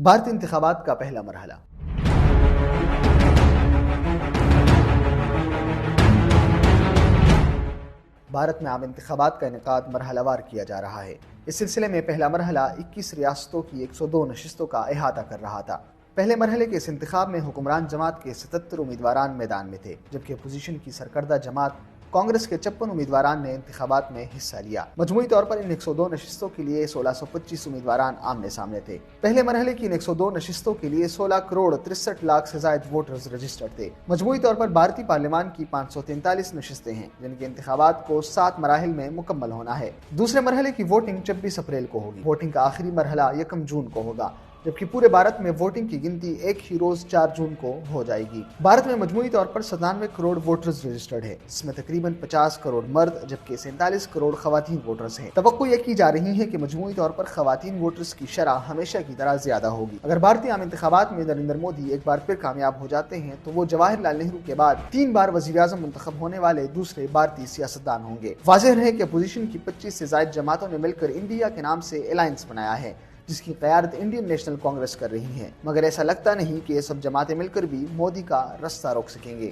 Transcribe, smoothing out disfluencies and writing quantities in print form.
بھارتی انتخابات کا پہلا مرحلہ۔ بھارت میں عام انتخابات کا انعقاد مرحلہ وار کیا جا رہا ہے۔ اس سلسلے میں پہلا مرحلہ 21 ریاستوں کی 102 نشستوں کا احاطہ کر رہا تھا۔ پہلے مرحلے کے اس انتخاب میں حکمران جماعت کے 77 امیدواران میدان میں تھے، جبکہ اپوزیشن کی سرکردہ جماعت کانگریس کے 56 امیدواران نے انتخابات میں حصہ لیا۔ مجموعی طور پر ان 102 نشستوں کے لیے 1625 امیدواران آمنے سامنے تھے۔ پہلے مرحلے کی ان 102 نشستوں کے لیے 16 کروڑ 63 لاکھ سے زائد ووٹرز رجسٹرڈ تھے۔ مجموعی طور پر بھارتی پارلیمان کی 543 نشستیں ہیں، جن کے انتخابات کو 7 مراحل میں مکمل ہونا ہے۔ دوسرے مرحلے کی ووٹنگ 26 اپریل کو ہوگی۔ ووٹنگ کا آخری مرحلہ 1 جون کو ہوگا، جبکہ پورے بھارت میں ووٹنگ کی گنتی ایک ہی روز 4 جون کو ہو جائے گی۔ بھارت میں مجموعی طور پر 97 کروڑ ووٹرز رجسٹرڈ ہیں، جس میں تقریباً 50 کروڑ مرد جبکہ 47 کروڑ خواتین ووٹرز ہیں۔ توقع یہ کی جا رہی ہے کہ مجموعی طور پر خواتین ووٹرز کی شرح ہمیشہ کی طرح زیادہ ہوگی۔ اگر بھارتی عام انتخابات میں نریندر مودی ایک بار پھر کامیاب ہو جاتے ہیں تو وہ جواہر لال نہرو کے بعد 3 بار وزیر اعظم منتخب ہونے والے دوسرے بھارتی سیاستدان ہوں گے۔ واضح رہے کہ اپوزیشن کی 25 سے زائد جماعتوں نے مل کر انڈیا کے نام سے الائنس بنایا ہے، جس کی قیادت انڈین نیشنل کانگریس کر رہی ہے، مگر ایسا لگتا نہیں کہ یہ سب جماعتیں مل کر بھی مودی کا رستہ روک سکیں گے۔